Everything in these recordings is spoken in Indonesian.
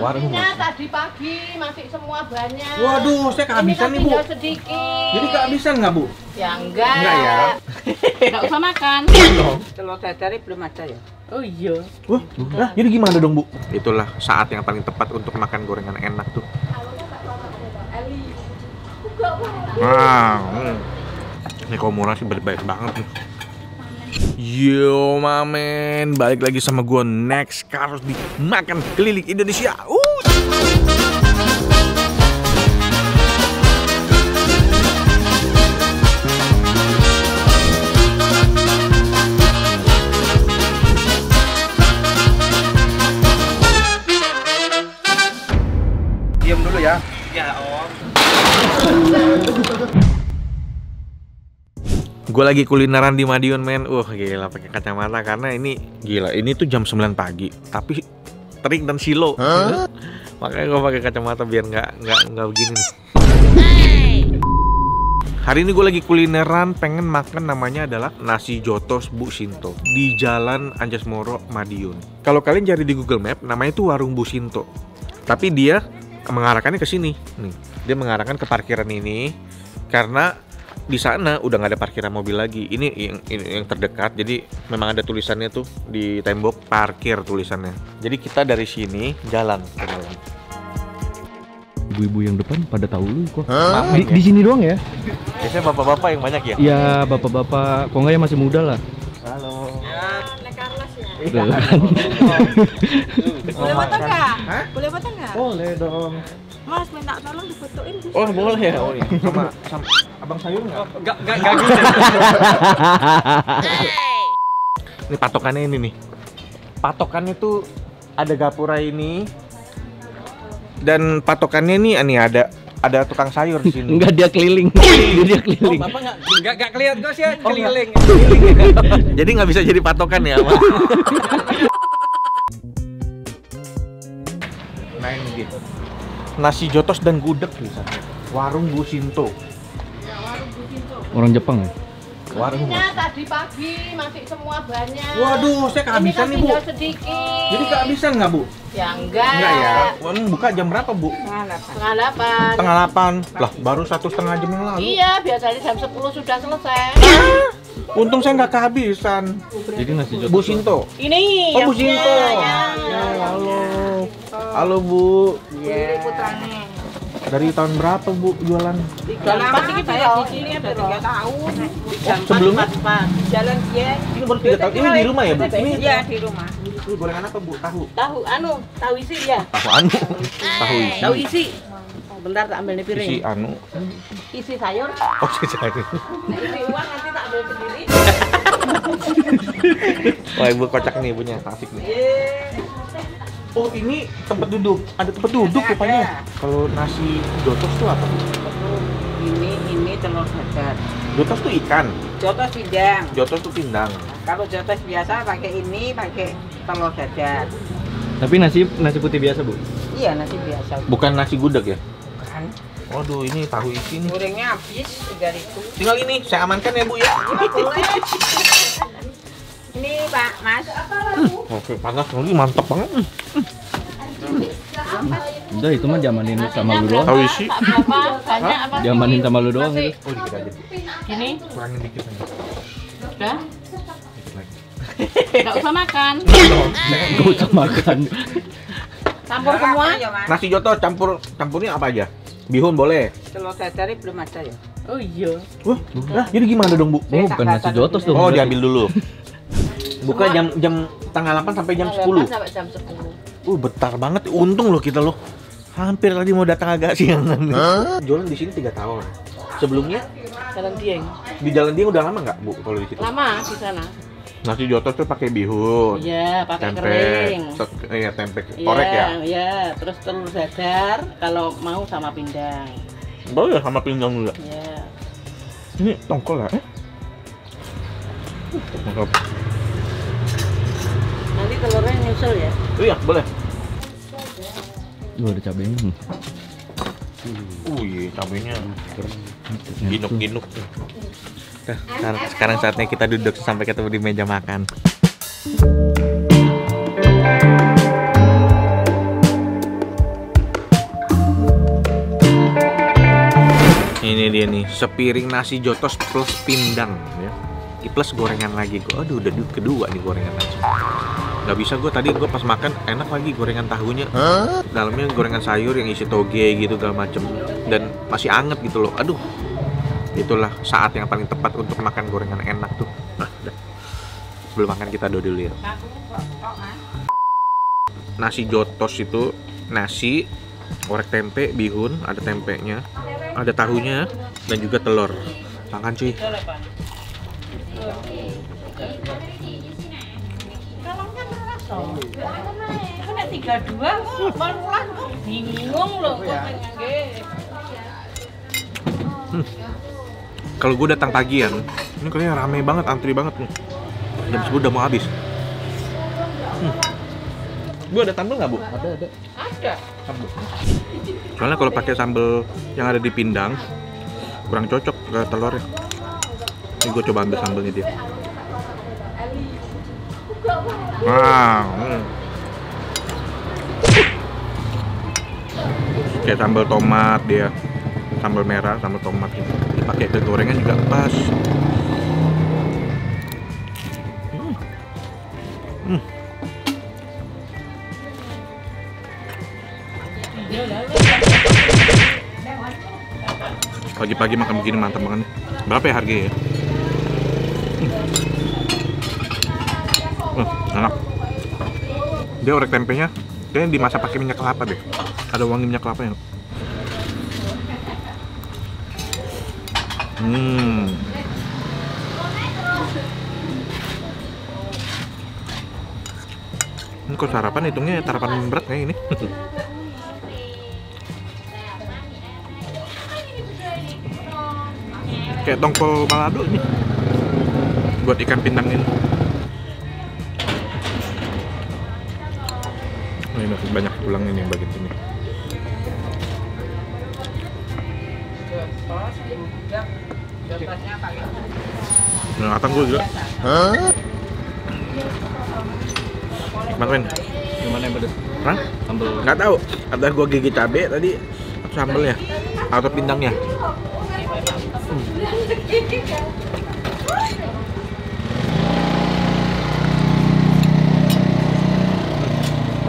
Warung tadi pagi masih semua banyak. Waduh, saya kehabisan nih, Bu. Sedikit. Jadi kehabisan nggak, Bu? Ya enggak. Enggak ya? Enggak usah makan. Telur dadar belum ada ya? Oh iya. Wah, nah, jadi gimana dong, Bu? Itulah saat yang paling tepat untuk makan gorengan enak tuh. Ini Komura sih baik banget nih. Yo mamen, balik lagi sama gue Next Carlos di Makan Keliling Indonesia. Diam dulu ya. Ya Om. Gue lagi kulineran di Madiun, men. Gila pakai kacamata karena ini gila. Ini tuh jam 9 pagi, tapi terik dan silo. Makanya gue pakai kacamata biar nggak begini nih. Hari ini gue lagi kulineran, pengen makan, namanya adalah nasi jotos Bu Sinto di Jalan Anjasmoro, Madiun. Kalau kalian cari di Google Map, namanya itu Warung Bu Sinto. Tapi dia mengarahkannya ke sini. Nih, dia mengarahkan ke parkiran ini karena di sana udah nggak ada parkiran mobil lagi. Ini yang terdekat. Jadi memang ada tulisannya tuh di tembok parkir tulisannya. Jadi kita dari sini jalan ke dalam. Ibu-ibu yang depan pada tahu lu kok. Di Di sini doang ya? Biasanya bapak-bapak yang banyak ya? Iya, bapak-bapak. Kok nggak ya masih muda lah. Halo. Nek Carlos ya. Boleh foto nggak? Hah? Boleh foto nggak? Boleh dong. Mas minta tolong difotoin. Oh boleh ya. Oh iya. Sama abang sayur nggak? Enggak gitu. Ini patokannya ini nih. Patokannya tuh ada gapura ini. Dan patokannya nih ada tukang sayur di sini. Enggak, dia keliling. Dia keliling. Bapak enggak kelihatan kok sih keliling. Jadi nggak bisa jadi patokan ya, Mas. Nah ini gitu. Nasi jotos dan gudeg misalnya. Warung Bu Sinto. Ya, warung Bu Sinto. Orang Jepang ya? Warungnya tadi pagi masih semua banyak. Waduh, saya kehabisan nih, Bu. Tinggal sedikit. Jadi kehabisan nggak, Bu? Ya enggak. Enggak ya. Buka jam berapa, Bu? Setengah 8. Setengah 8. Lah, baru 1,5 jam yang lalu. Iya, biasanya jam 10 sudah selesai. Untung saya nggak kehabisan. Jadi nasi jotos. Bu Sinto. Ini. Oh, yang Bu Sinto. punya, Ya, halo. Halo, Bu. Iya. Putranya. Dari tahun berapa, Bu, jualan? Pas ini saya di sini ada 3 tahun. Sebelumnya? Jalan dia. Ini baru 3 tahun. Ini di rumah ya, Bu? Ini Iya, di rumah. Ini gorengan apa, Bu? Tahu. Tahu isi ya. Tahu anu. Tahu isi. Tahu isi. Bentar tak ambil di piring. Isi anu. Isi sayur. Oh, saya. Nah, isi uang nanti tak ambil sendiri. Wah, Ibu kocak nih, punya asik nih. Oh, ini tempat duduk. Ada tempat duduk rupanya. Kalau nasi jotos tuh apa? Ini telur dadar. Jotos tuh ikan. Jotos pindang. Jotos tuh pindang. Kalau jotos biasa pakai telur dadar. Tapi nasi putih biasa, Bu? Iya, nasi biasa. Bukan nasi gudeg ya? Kan. Waduh, ini tahu isi nih. Gorengnya habis 3.000. Tinggal ini, saya amankan ya, Bu ya. Ini Pak, Mas. Oke, panas lagi, mantap banget. Udah, itu mah jamanin sama lu doang. Tahu isi? Banyak apa? Jamanin sama lu doang itu. Oh, dikit aja, Bu. Gini, Kurangin dikit aja. udah. Dikit lagi. Enggak usah makan. Gak usah makan. Campur semua. Ya, Mas. Nasi jotos campurnya apa aja? Bihun boleh. Telur dadar belum ada ya? Oh iya. Wah, nah, jadi gimana dong, Bu? Oh, bukan nasi jotos dong. Oh, diambil dulu. Buka jam setengah 8 sampai jam 10. Sampai jam 10. Bentar banget. Untung loh kita loh. Hampir tadi mau datang agak siangan. Jualan di sini 3 tahun. Sebelumnya Jalan Dieng. di Jalan Dieng udah lama nggak, Bu, kalau di situ? Lama di sana. Nasi jotos tuh pakai bihun. Iya, pakai tempe, kering. Iya, tempe korek ya. Iya, terus telur dadar kalau mau sama pindang. Boleh sama pindang juga. Iya. Ini tongkol ya? Tongkol. Nanti telurnya nyusul ya. Iya, boleh. Ada cabenya. Iya, cabenya ginuk-ginuk. Nah, sekarang saatnya kita duduk sampai ketemu di meja makan. Ini dia nih, sepiring nasi jotos plus pindang ya. Plus gorengan lagi. Aduh, udah kedua nih gorengan nasi. Gak bisa tadi gue pas makan enak lagi gorengan tahunya. Dalamnya gorengan sayur yang isi toge gitu segala macem. Dan masih anget gitu loh. Aduh. Itulah saat yang paling tepat untuk makan gorengan enak tuh. Sebelum makan kita dulu ya. Nasi jotos itu nasi, orek tempe, bihun, ada tempenya, ada tahunya, dan juga telur. Makan cuy. Kena 32 kok, malah bingung loh kok Kalau gue datang pagian, ini kayaknya rame banget, antri banget nih. Jam 10 udah mau habis. Bu ada sambal nggak bu? Ada. Soalnya kalau pakai sambal yang ada di pindang kurang cocok ke telurnya. Ini gue coba ambil sambalnya dia. Kayak sambal tomat dia, sambal merah, sambal tomat gitu. Dipakai ke gorengan juga pas. Pagi-pagi makan begini mantap banget. Berapa ya harganya ya? Enak. Dia orek tempenya kayaknya dimasak pakai minyak kelapa deh. Ada wangi minyak kelapanya. Ini kok sarapan hitungnya sarapan berat kayak ini. Kayak tongkol balado nih buat ikan pindang ini. Ini masih banyak tulang ini yang bagian sini. Nah, atang gue juga. Gimana? Gimana yang pedes? Hah? Sambal. Nggak tahu. Ada gue gigi cabe tadi sambelnya atau pindangnya.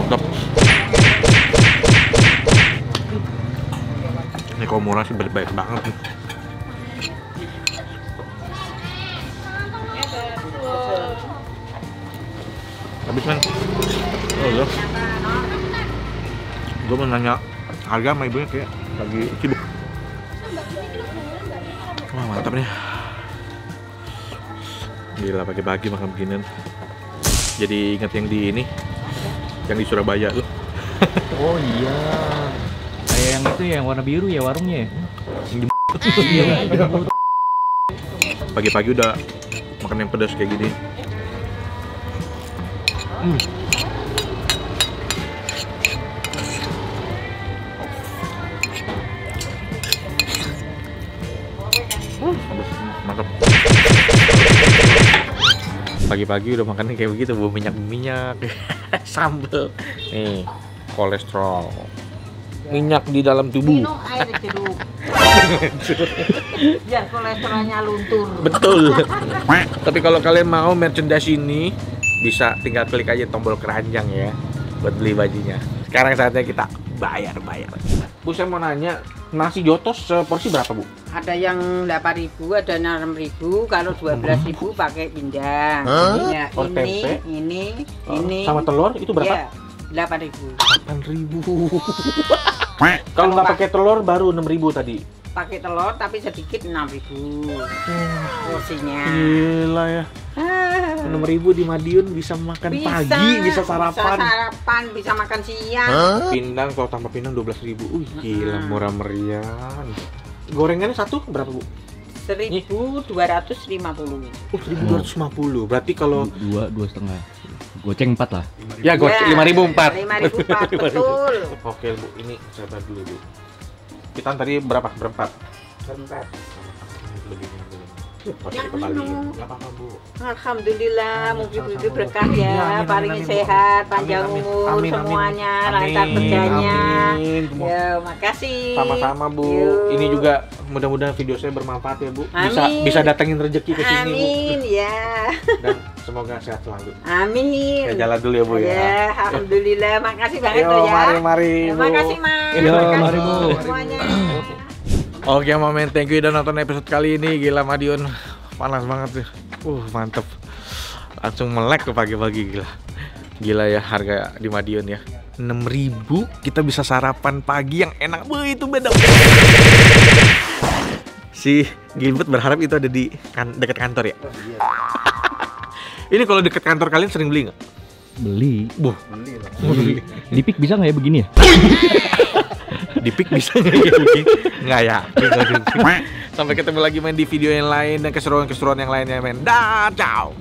Mantap. Ini kalau murah sih baik-baik banget nih. Habis kan? Oh iya. Gue mau nanya harga sama ibunya kayak lagi sibuk. Wah mantap nih. Gila pagi-pagi makan beginian. Jadi ingat yang di ini, yang di Surabaya tuh. Oh iya. Kayak yang itu ya, yang warna biru ya warungnya. Iya. Pagi-pagi udah makan yang pedas kayak gini. Mantap. Pagi-pagi udah makannya kayak begitu, bau minyak-minyak. Sambel. Nih, kolesterol. Minyak di dalam tubuh. Minum air jeruk. Biar kolesterolnya luntur. Betul. Tapi kalau kalian mau merchandise ini, bisa tinggal klik aja tombol keranjang ya buat beli bajunya. Sekarang saatnya kita bayar. Bu, saya mau nanya, nasi jotos seporsi berapa, Bu? Ada yang 8.000, ada 6.000. Kalau 12.000 pakai pindang. Ya, Oh, tempe? ini. Sama telur itu berapa? Ya, 8.000. 8.000. Kalau nggak pakai telur baru 6.000 tadi. Pakai telur tapi sedikit 6.000 porsinya. Gila ya. 6.000 di Madiun bisa makan pagi, bisa sarapan. Bisa sarapan, bisa makan siang. Pindang kalau tambah pindang 12.000. Gila murah meriah. Gorengannya satu berapa, Bu? 1.250. 1.250. Berarti kalau Dua setengah. Goceng 4 lah. ya goceng 5.004. 5.004 betul. Oke, Bu, ini saya bayar dulu, Bu. Kita tadi berapa? Berempat. Bentar. Yang minum. Nggak apa-apa, Bu. Alhamdulillah, mungkin berkah Iya, ya, amin, paling amin, Bu. sehat, panjang Amin, amin. umur Amin, amin. semuanya, Amin, lancar kerjanya. amin. Ya, makasih. Sama-sama, Bu. Yuk. Ini juga mudah-mudahan video saya bermanfaat ya Bu. Amin. Bisa datengin rezeki ke sini Bu. Amin ya. Dan semoga sehat selalu. Amin. Ya, jalan dulu ya Bu ya. Ya, alhamdulillah. Makasih banget Yo, tuh ya. mari Bu. Makasih Mas. Yo, Makasih mari, Bu. semuanya. Oke Momen, thank you udah nonton episode kali ini. Gila Madiun, panas banget sih. Mantep. Langsung melek ke pagi-pagi, gila. Gila ya harga di Madiun ya. 6.000 kita bisa sarapan pagi yang enak. Itu beda. Si Gilbert berharap itu ada di dekat kantor ya. Ini kalau dekat kantor kalian sering beli nggak? Beli. Beli. Di Pik bisa nggak ya begini ya? Di Pik bisa nggak ya begini? Nggak ya. Sampai ketemu lagi main di video yang lain dan keseruan-keseruan yang lainnya men. Dah, ciao.